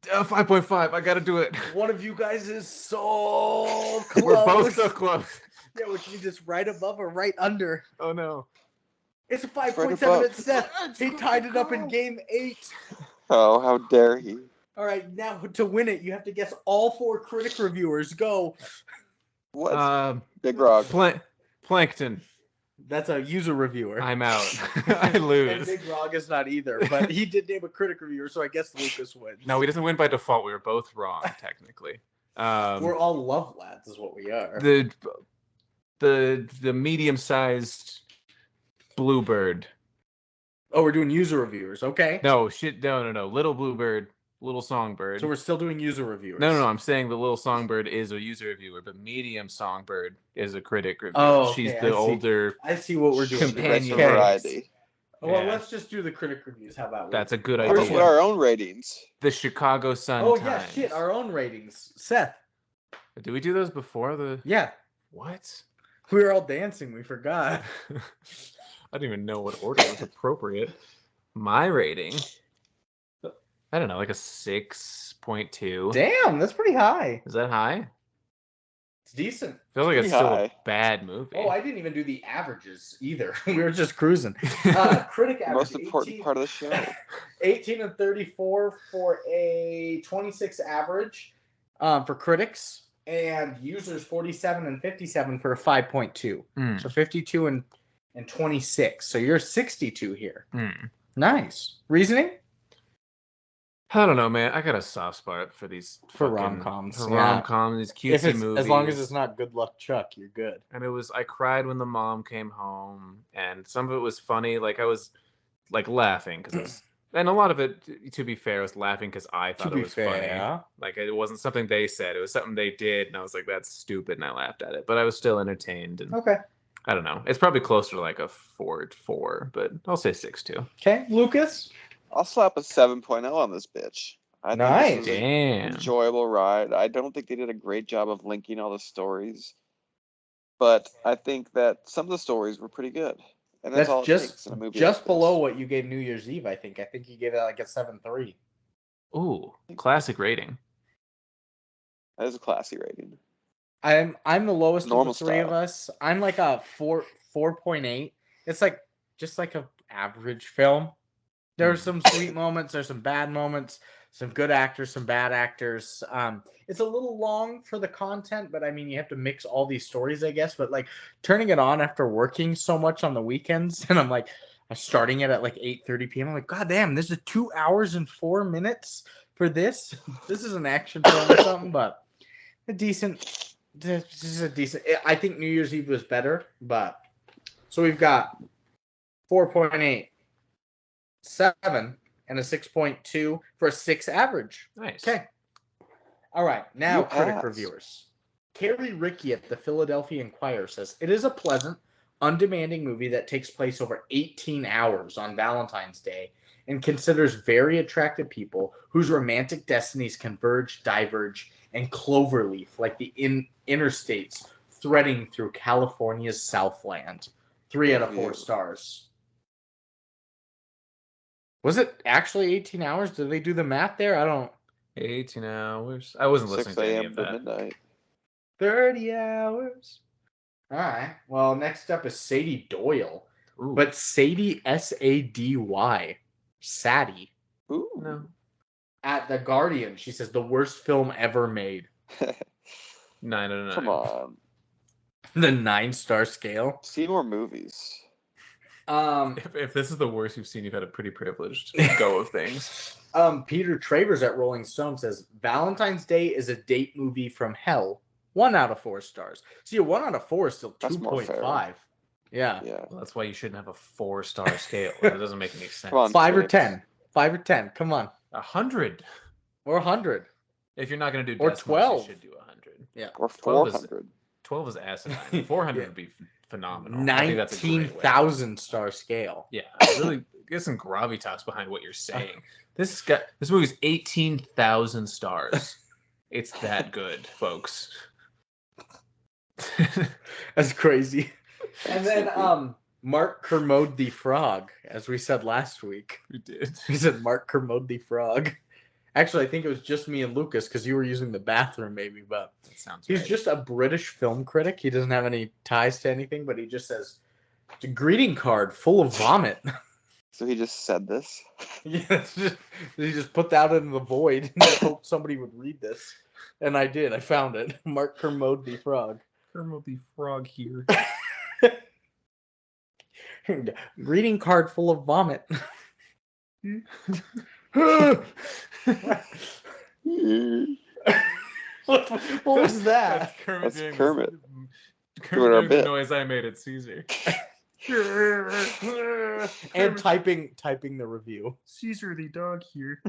Speaker 1: 5.5. I gotta do it.
Speaker 3: One of you guys is so close.
Speaker 1: We're both so close.
Speaker 3: Yeah, which means it's right above or right under.
Speaker 1: Oh no.
Speaker 3: It's a
Speaker 2: Right
Speaker 3: 5.7
Speaker 2: above.
Speaker 3: at Seth. He tied it up in game 8.
Speaker 2: Oh, how dare he.
Speaker 3: All right, now to win it, you have to guess all 4 critic reviewers. Go.
Speaker 2: What? Big Rock.
Speaker 1: Plankton.
Speaker 3: That's a user reviewer.
Speaker 1: I'm out. I
Speaker 3: And
Speaker 1: lose.
Speaker 3: Big Rog is not either, but he did name a critic reviewer, so I guess Lucas wins.
Speaker 1: No, he doesn't win by default. We were both wrong, technically.
Speaker 3: We're all love lads, is what we are.
Speaker 1: The medium-sized bluebird.
Speaker 3: Oh, we're doing user reviewers. Okay.
Speaker 1: No, shit. No. Little bluebird, little songbird.
Speaker 3: So we're still doing user reviewers.
Speaker 1: No. I'm saying the little songbird is a user reviewer, but medium songbird is a critic reviewer.
Speaker 3: Oh, okay,
Speaker 1: She's
Speaker 3: I
Speaker 1: the
Speaker 3: see.
Speaker 1: older.
Speaker 3: I see what we're doing.
Speaker 1: Companion.
Speaker 3: Okay.
Speaker 2: Variety.
Speaker 3: Well,
Speaker 1: Yeah.
Speaker 3: let's just do the critic reviews. How about we?
Speaker 1: That's a good
Speaker 2: Let's
Speaker 3: First
Speaker 1: idea.
Speaker 2: put our own ratings.
Speaker 1: The Chicago Sun.
Speaker 3: Oh,
Speaker 1: Times.
Speaker 3: yeah, shit. Our own ratings. Seth.
Speaker 1: Did we do those before the?
Speaker 3: Yeah.
Speaker 1: What?
Speaker 3: We were all dancing. We forgot.
Speaker 1: I don't even know what order was appropriate. My rating, I don't know, like a 6.2.
Speaker 3: Damn, that's pretty high.
Speaker 1: Is that high?
Speaker 3: It's decent.
Speaker 1: Feels like it's
Speaker 2: Pretty
Speaker 1: still
Speaker 2: high.
Speaker 1: a bad movie.
Speaker 3: Oh, I didn't even do the averages either. We were just cruising. Critic average.
Speaker 2: Most important
Speaker 3: 18
Speaker 2: part of the show.
Speaker 3: 18 and 34 for a 26 average for critics, and users 47 and 57 for a 5.2.
Speaker 1: Mm.
Speaker 3: So 52 and 26. So you're 62 here.
Speaker 1: Mm.
Speaker 3: Nice. Reasoning?
Speaker 1: I don't know, man. I got a soft spot for these
Speaker 3: For
Speaker 1: fucking-
Speaker 3: rom-coms,
Speaker 1: For
Speaker 3: yeah.
Speaker 1: rom-coms, these
Speaker 3: If
Speaker 1: cutesy
Speaker 3: it's,
Speaker 1: movies.
Speaker 3: as long as it's not Good Luck Chuck, you're good.
Speaker 1: And I cried when the mom came home, and some of it was funny. Like I was like laughing because it was, and a lot of it, to be fair, I was laughing because I thought it was funny. Like it wasn't something they said; it was something they did, and I was like, "That's stupid," and I laughed at it. But I was still entertained, and
Speaker 3: Okay.
Speaker 1: I don't know. It's probably closer to like a 4.4, but I'll say 6.2.
Speaker 3: Okay, Lucas.
Speaker 2: I'll slap a 7.0 on this bitch. I
Speaker 3: Nice.
Speaker 2: think this was an
Speaker 1: Damn.
Speaker 2: enjoyable ride. I don't think they did a great job of linking all the stories, but I think that some of the stories were pretty good. And that's all it takes in a movie.
Speaker 3: just
Speaker 2: like
Speaker 3: below
Speaker 2: this.
Speaker 3: what you gave New Year's Eve, I think. I think you gave that like a 7.3.
Speaker 1: Ooh, classic rating.
Speaker 2: That is a classy rating.
Speaker 3: I'm the lowest
Speaker 2: Normal
Speaker 3: of the three of
Speaker 2: style.
Speaker 3: us. I'm like a 4.8. It's like just like a average film. There's some sweet moments, there's some bad moments, some good actors, some bad actors. It's a little long for the content, but I mean you have to mix all these stories, I guess. But like turning it on after working so much on the weekends, and I'm starting it at like 8:30 p.m. I'm like, God damn, this is 2 hours and 4 minutes for this. This is an action film or something, but a decent. This is a decent. I think New Year's Eve was better, but so we've got 4.8, 7, and a 6.2 for a 6 average.
Speaker 1: Nice.
Speaker 3: Okay. All right. Now,
Speaker 2: You
Speaker 3: critic
Speaker 2: asked.
Speaker 3: reviewers. Carrie Ricky at the Philadelphia Inquirer says it is a pleasant, undemanding movie that takes place over 18 hours on Valentine's Day and considers very attractive people whose romantic destinies converge, diverge, and cloverleaf like the interstates threading through California's Southland. 3 out of 4 stars. Was it actually 18 hours? Did they do the math there? I don't.
Speaker 1: 18 hours. I wasn't listening to any of that.
Speaker 2: 6 a.m. to midnight.
Speaker 3: 30 hours. All right. Well, next up is Sadie Doyle.
Speaker 1: Ooh.
Speaker 3: But Sadie, S-A-D-Y. Sadie.
Speaker 2: Ooh.
Speaker 1: No.
Speaker 3: At The Guardian, she says, the worst film ever made.
Speaker 1: 9 out of 9.
Speaker 2: Come on.
Speaker 3: The 9-star scale.
Speaker 2: See more movies.
Speaker 1: If this is the worst you've seen, you've had a pretty privileged go of things.
Speaker 3: Peter Travers at Rolling Stone says, Valentine's Day is a date movie from hell. 1 out of 4 stars. See, a 1 out of 4 is still 2.5. Yeah.
Speaker 1: Well, that's why you shouldn't have a 4-star scale. It doesn't make any sense.
Speaker 2: Come on,
Speaker 3: 5 or
Speaker 2: critics.
Speaker 3: 10. 5 or 10. Come on.
Speaker 1: 100.
Speaker 3: Or 100.
Speaker 1: If you're not going to do
Speaker 3: Or
Speaker 1: decimals,
Speaker 3: 12.
Speaker 1: You should do 100.
Speaker 3: Yeah.
Speaker 2: Or
Speaker 1: 12 is-
Speaker 2: 400.
Speaker 1: 12 is asinine. 400
Speaker 3: Yeah.
Speaker 1: would be phenomenal. I think that's a great way.
Speaker 3: 19,000 star scale.
Speaker 1: Yeah, really get some gravitas behind what you're saying. This movie's 18,000 stars. It's that good, folks.
Speaker 3: That's crazy. And then Mark Kermode the Frog, as we said last week.
Speaker 1: We did.
Speaker 3: He said Mark Kermode the Frog. Actually, I think it was just me and Lucas because you were using the bathroom, maybe. But
Speaker 1: That sounds
Speaker 3: he's
Speaker 1: right.
Speaker 3: just a British film critic. He doesn't have any ties to anything, but he just says, it's a greeting card full of vomit.
Speaker 2: So he just said this.
Speaker 3: Yeah, he just put that in the void and hoped somebody would read this. And I did. I found it. Mark Kermode the Frog.
Speaker 1: Kermode the Frog here.
Speaker 3: Greeting card full of vomit. what was that?
Speaker 1: Kermit
Speaker 2: That's
Speaker 1: doing
Speaker 2: Kermit.
Speaker 1: Kermit
Speaker 2: our
Speaker 1: doing the
Speaker 2: bit.
Speaker 1: noise I made at Caesar.
Speaker 3: And typing the review.
Speaker 1: Caesar the dog here.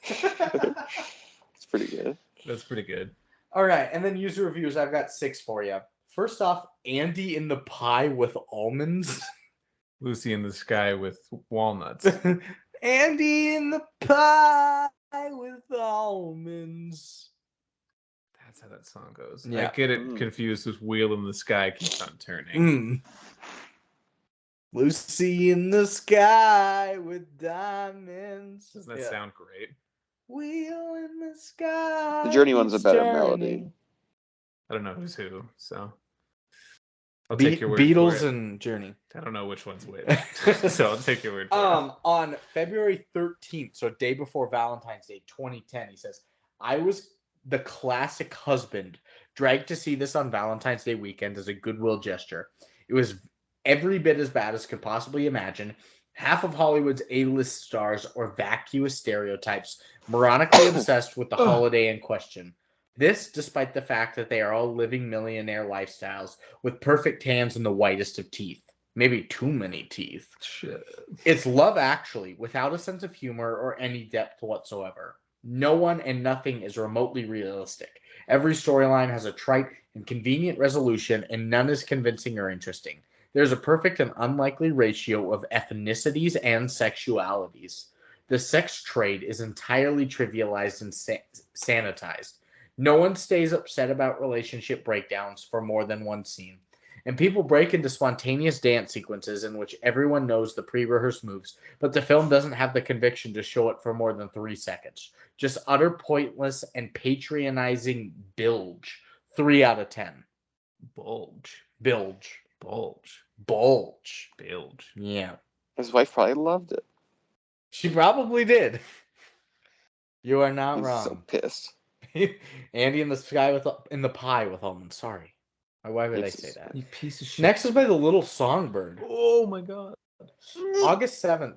Speaker 2: It's pretty good.
Speaker 1: That's pretty good.
Speaker 3: All right, and then user reviews. I've got 6 for you. First off, Andy in the pie with almonds.
Speaker 1: Lucy in the Sky with walnuts.
Speaker 3: Andy in the pie with almonds.
Speaker 1: That's how that song goes.
Speaker 3: Yeah.
Speaker 1: I get it confused with Wheel in the Sky keeps on turning.
Speaker 3: Lucy in the sky with diamonds.
Speaker 1: Doesn't that sound great?
Speaker 3: Wheel in the sky.
Speaker 2: The Journey one's a
Speaker 3: keeps
Speaker 2: better
Speaker 3: turning.
Speaker 2: melody.
Speaker 1: I don't know who's who, so I'll take your word for
Speaker 3: Beatles
Speaker 1: it.
Speaker 3: and Journey.
Speaker 1: I don't know which one's which, so I'll take your word for it.
Speaker 3: On February 13th, so day before Valentine's Day 2010, he says, I was the classic husband dragged to see this on Valentine's Day weekend as a goodwill gesture. It was every bit as bad as could possibly imagine. Half of Hollywood's A-list stars or vacuous stereotypes, moronically obsessed with the holiday in question. This, despite the fact that they are all living millionaire lifestyles with perfect hands and the whitest of teeth. Maybe too many teeth.
Speaker 1: Shit.
Speaker 3: It's Love Actually, without a sense of humor or any depth whatsoever. No one and nothing is remotely realistic. Every storyline has a trite and convenient resolution, and none is convincing or interesting. There's a perfect and unlikely ratio of ethnicities and sexualities. The sex trade is entirely trivialized and sanitized. No one stays upset about relationship breakdowns for more than one scene. And people break into spontaneous dance sequences in which everyone knows the pre-rehearsed moves, but the film doesn't have the conviction to show it for more than 3 seconds. Just utter pointless and patronizing bilge. 3 out of 10.
Speaker 1: Bulge.
Speaker 3: Bilge.
Speaker 1: Bulge.
Speaker 3: Bulge.
Speaker 1: Bilge.
Speaker 3: Yeah.
Speaker 2: His wife probably loved it.
Speaker 3: She probably did. You are not
Speaker 2: He's
Speaker 3: wrong.
Speaker 2: so pissed.
Speaker 3: Andy in the sky in the pie with almonds. Sorry. Why would I say that?
Speaker 1: You piece of shit.
Speaker 3: Next is by the Little Songbird.
Speaker 1: Oh my god.
Speaker 3: August 7th.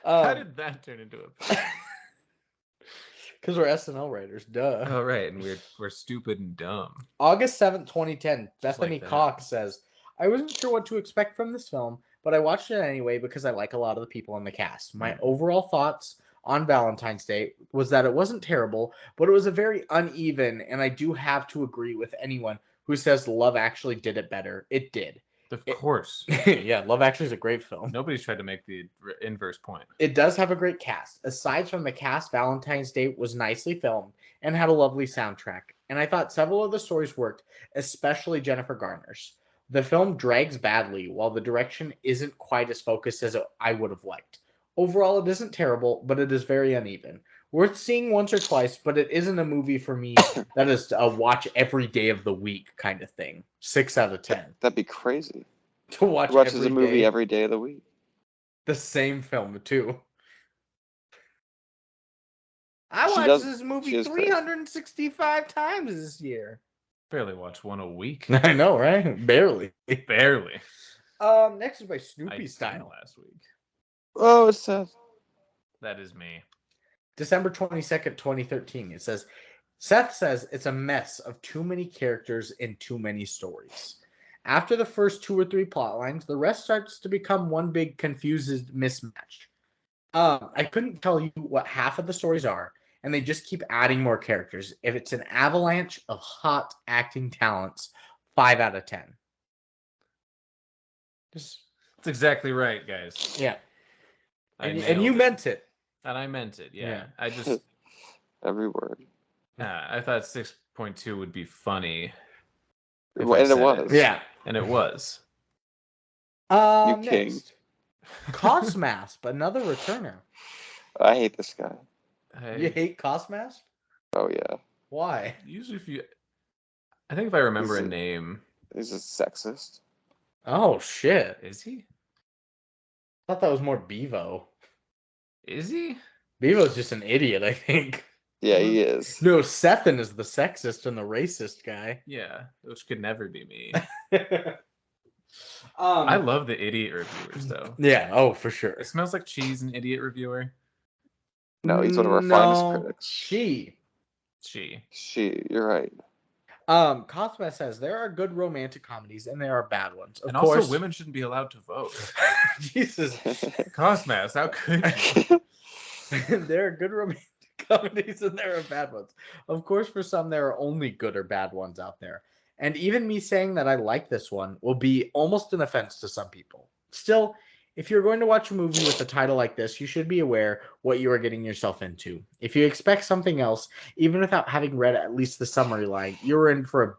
Speaker 1: How did that turn into a
Speaker 3: Because we're SNL writers, duh.
Speaker 1: Oh right, and we're stupid and dumb.
Speaker 3: August 7th, 2010, Bethany
Speaker 1: that.
Speaker 3: Cox says, I wasn't sure what to expect from this film, but I watched it anyway because I like a lot of the people in the cast. My overall thoughts on Valentine's Day was that it wasn't terrible, but it was a very uneven, and I do have to agree with anyone who says Love Actually did it better. It did.
Speaker 1: Of course.
Speaker 3: Yeah, Love Actually is a great film.
Speaker 1: Nobody's tried to make the inverse point.
Speaker 3: It does have a great cast. Aside from the cast, Valentine's Day was nicely filmed and had a lovely soundtrack. And I thought several of the stories worked, especially Jennifer Garner's. The film drags badly, while the direction isn't quite as focused as I would have liked. Overall, it isn't terrible, but it is very uneven. Worth seeing once or twice, but it isn't a movie for me that is a watch every day of the week kind of thing. 6 out of 10.
Speaker 2: That'd be crazy.
Speaker 3: To watch
Speaker 2: Watches
Speaker 3: every
Speaker 2: a movie
Speaker 3: day.
Speaker 2: every day of the week.
Speaker 3: The same film, too. I watched this movie 365 times this year.
Speaker 1: Barely watch one a week.
Speaker 3: I know, right? Barely.
Speaker 1: Barely.
Speaker 3: Next is by Snoopy
Speaker 1: I
Speaker 3: Style.
Speaker 1: last week.
Speaker 2: Oh, it's Seth.
Speaker 1: That is me.
Speaker 3: December 22nd, 2013. It says, Seth says it's a mess of too many characters in too many stories. After the first 2 or 3 plot lines, the rest starts to become one big confused mismatch. I couldn't tell you what half of the stories are, and they just keep adding more characters. If it's an avalanche of hot acting talents, 5 out of 10.
Speaker 1: That's exactly right, guys.
Speaker 3: Yeah. And you meant it.
Speaker 1: And I meant it, yeah. I just...
Speaker 2: Every word.
Speaker 1: I thought 6.2 would be funny.
Speaker 2: And it was.
Speaker 3: Yeah.
Speaker 1: And it was.
Speaker 2: You king.
Speaker 3: Next. Cosmasp, another returner.
Speaker 2: I hate this guy.
Speaker 3: You hate Cosmasp?
Speaker 2: Oh, yeah.
Speaker 3: Why?
Speaker 1: Usually I think if I remember a name...
Speaker 2: He's a sexist.
Speaker 3: Oh, shit.
Speaker 1: Is he?
Speaker 3: I thought that was more Bevo.
Speaker 1: Is he?
Speaker 3: Bevo's just an idiot, I think.
Speaker 2: Yeah, he is.
Speaker 3: No, Sethan is the sexist and the racist guy.
Speaker 1: Yeah, which could never be me. I love the idiot reviewers, though.
Speaker 3: Yeah, oh, for sure.
Speaker 1: It smells like cheese, an idiot reviewer.
Speaker 2: No, he's one of our finest critics.
Speaker 3: She,
Speaker 2: you're right.
Speaker 3: Cosma says there are good romantic comedies and there are bad ones. Of course,
Speaker 1: also women shouldn't be allowed to vote.
Speaker 3: Jesus.
Speaker 1: Cosmas, how could you?
Speaker 3: There are good romantic comedies and there are bad ones. Of course, for some, there are only good or bad ones out there. And even me saying that I like this one will be almost an offense to some people. Still, if you're going to watch a movie with a title like this, you should be aware what you are getting yourself into. If you expect something else, even without having read at least the summary line, you're in for a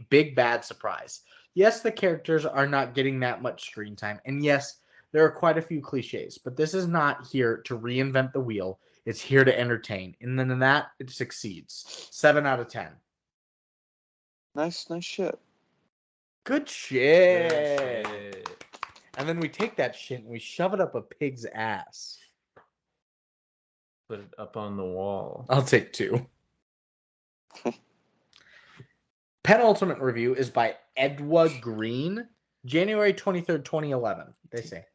Speaker 3: big bad surprise. Yes, the characters are not getting that much screen time, and yes, there are quite a few cliches, but this is not here to reinvent the wheel. It's here to entertain, and then in that, it succeeds. 7 out of 10.
Speaker 2: Nice shit.
Speaker 3: Good shit. And then we take that shit and we shove it up a pig's ass.
Speaker 1: Put it up on the wall.
Speaker 3: I'll take 2. Penultimate review is by Edwa Green, January 23rd, 2011. They say.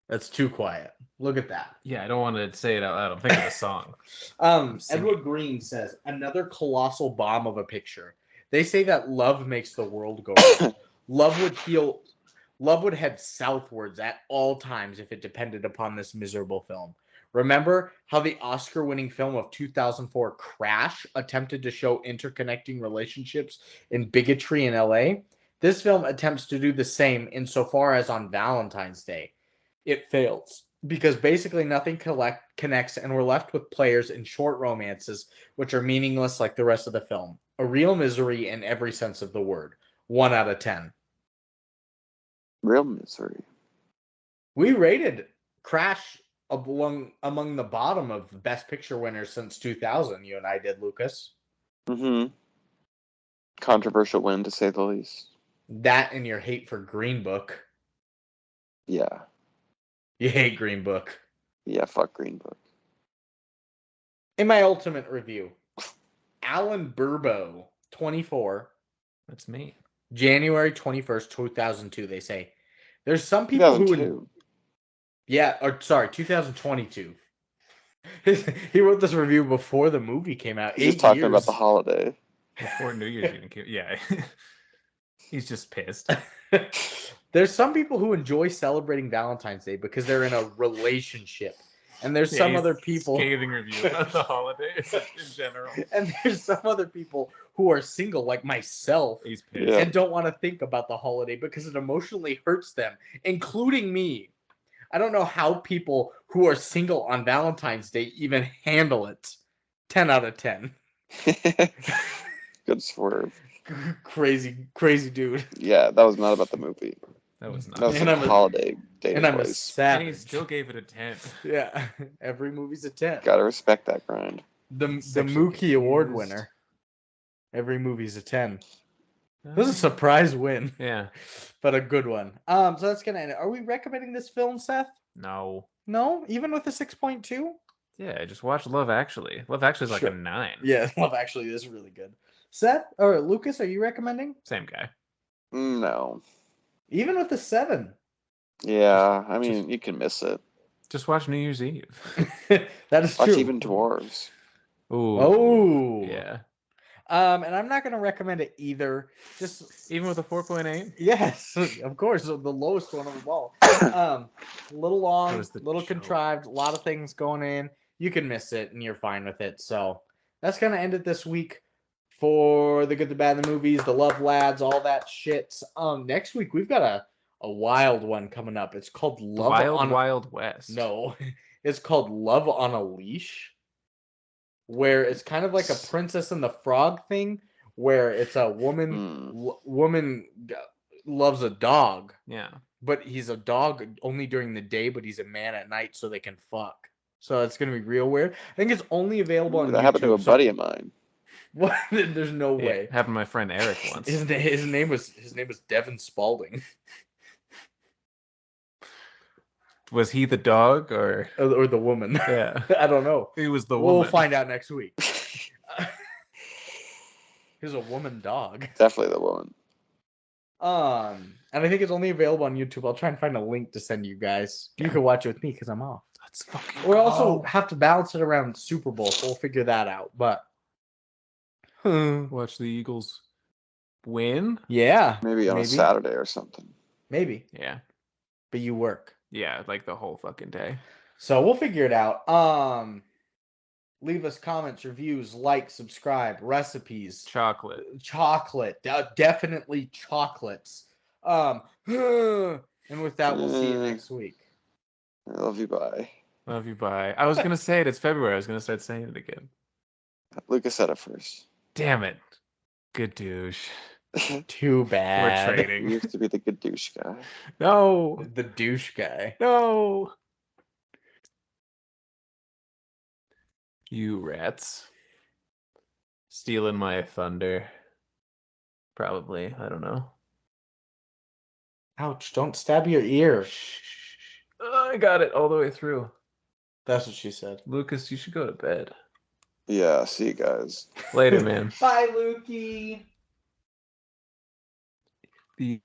Speaker 3: That's too quiet. Look at that.
Speaker 1: Yeah, I don't want to say it out loud. I'm thinking of a song.
Speaker 3: Edward Green says, another colossal bomb of a picture. They say that love makes the world go round. Love would head southwards at all times if it depended upon this miserable film. Remember how the Oscar-winning film of 2004, Crash, attempted to show interconnecting relationships in bigotry in LA? This film attempts to do the same insofar as on Valentine's Day. It fails, because basically nothing connects and we're left with players in short romances, which are meaningless like the rest of the film. A real misery in every sense of the word. 1 out of 10.
Speaker 2: Real misery.
Speaker 3: We rated Crash among the bottom of Best Picture winners since 2000. You and I did, Lucas.
Speaker 2: Mm-hmm. Controversial win, to say the least.
Speaker 3: That and your hate for Green Book.
Speaker 2: Yeah.
Speaker 3: You hate Green Book.
Speaker 2: Yeah, fuck Green Book.
Speaker 3: In my ultimate review, Alan Burbo, 24.
Speaker 1: That's me.
Speaker 3: January 21st, 2002, they say. There's some people
Speaker 2: 2002.
Speaker 3: 2022. He wrote this review before the movie came out.
Speaker 2: He's just talking about the holiday.
Speaker 1: Before New Year's even came. Yeah. He's just pissed.
Speaker 3: There's some people who enjoy celebrating Valentine's Day because they're in a relationship And there's some other people
Speaker 1: scathing review about the holidays in general.
Speaker 3: And there's some other people who are single, like myself,
Speaker 1: He's pissed.
Speaker 2: Yeah.
Speaker 3: and don't want to think about the holiday because it emotionally hurts them, including me. I don't know how people who are single on Valentine's Day even handle it. 10 out of 10.
Speaker 2: Good swerve.
Speaker 3: Crazy dude.
Speaker 2: Yeah, that was not about the movie.
Speaker 1: That was not.
Speaker 2: That was
Speaker 3: And
Speaker 2: a
Speaker 3: I'm a-
Speaker 2: holiday dating
Speaker 3: And I'm a
Speaker 2: place.
Speaker 1: And he
Speaker 3: savage.
Speaker 1: still gave it a 10.
Speaker 3: Yeah, every movie's a 10.
Speaker 2: Gotta respect that grind.
Speaker 3: The
Speaker 1: Sexually
Speaker 3: Mookie Award
Speaker 1: confused.
Speaker 3: winner. Every movie's a 10. It was a surprise win,
Speaker 1: Yeah.
Speaker 3: but a good one. So that's gonna end it. Are we recommending this film, Seth?
Speaker 1: No.
Speaker 3: No, even with a 6.2.
Speaker 1: Yeah, just watch Love Actually. Love Actually is like
Speaker 3: Sure.
Speaker 1: a 9.
Speaker 3: Yeah, Love Actually is really good. Seth or Lucas, are you recommending?
Speaker 1: Same guy.
Speaker 2: No.
Speaker 3: Even with a 7.
Speaker 2: Yeah, I mean, you can miss it.
Speaker 1: Just watch New Year's Eve.
Speaker 3: That is
Speaker 2: Watch
Speaker 3: true.
Speaker 2: Even Dwarves.
Speaker 1: Ooh.
Speaker 3: Oh.
Speaker 1: Yeah.
Speaker 3: And I'm not gonna recommend it either. Just
Speaker 1: Even with a 4.8?
Speaker 3: yes, of course, the lowest one of them all. A little long,
Speaker 1: That was the
Speaker 3: little
Speaker 1: joke.
Speaker 3: contrived, a lot of things going in. You can miss it, and you're fine with it. So that's gonna end it this week for the good, the bad, the movies, the love lads, all that shit. Next week we've got a wild one coming up. It's called Love on
Speaker 1: Wild West.
Speaker 3: No, it's called Love on a Leash, where it's kind of like a Princess and the Frog thing, where it's a woman loves a dog,
Speaker 1: Yeah.
Speaker 3: but he's a dog only during the day, but he's a man at night, so they can fuck. So it's gonna be real weird. I think it's only available on
Speaker 2: That
Speaker 3: YouTube.
Speaker 2: happened to a buddy of mine.
Speaker 3: What? There's no
Speaker 1: Yeah,
Speaker 3: way.
Speaker 1: happened to my friend Eric once.
Speaker 3: His name was Devin Spalding,
Speaker 1: Was he the dog or?
Speaker 3: or the woman.
Speaker 1: Yeah.
Speaker 3: I don't know.
Speaker 1: He was the
Speaker 3: We'll
Speaker 1: woman.
Speaker 3: find out next week. He's a woman dog.
Speaker 2: Definitely the woman.
Speaker 3: And I think it's only available on YouTube. I'll try and find a link to send you guys. You can watch it with me because I'm off.
Speaker 1: Let's fucking
Speaker 3: We'll also
Speaker 1: go.
Speaker 3: have to balance it around Super Bowl, so we'll figure that out. But
Speaker 1: Watch the Eagles win.
Speaker 3: yeah,
Speaker 2: Maybe on a Saturday or something.
Speaker 3: maybe.
Speaker 1: Yeah.
Speaker 3: But you work,
Speaker 1: Yeah, like the whole fucking day.
Speaker 3: so we'll figure it out. Leave us comments, reviews, like, subscribe, recipes,
Speaker 1: Chocolate.
Speaker 3: definitely chocolates. And with that, we'll see you next week.
Speaker 2: I love you, bye.
Speaker 1: Love you, bye. I was gonna say it. It's February. I was gonna start saying it again.
Speaker 2: Lucas said it first.
Speaker 1: Damn it. Good douche.
Speaker 3: Too bad.
Speaker 1: We're
Speaker 2: You
Speaker 1: trading.
Speaker 2: used to be the good douche guy.
Speaker 1: No.
Speaker 3: The douche guy.
Speaker 1: No. You rats. Stealing my thunder. Probably. I don't know.
Speaker 3: Ouch! Don't stab your ear.
Speaker 1: I got it all the way through.
Speaker 3: That's what she said.
Speaker 1: Lucas, you should go to bed.
Speaker 2: Yeah, see you guys.
Speaker 1: Later, man.
Speaker 3: Bye, Lukey.
Speaker 1: The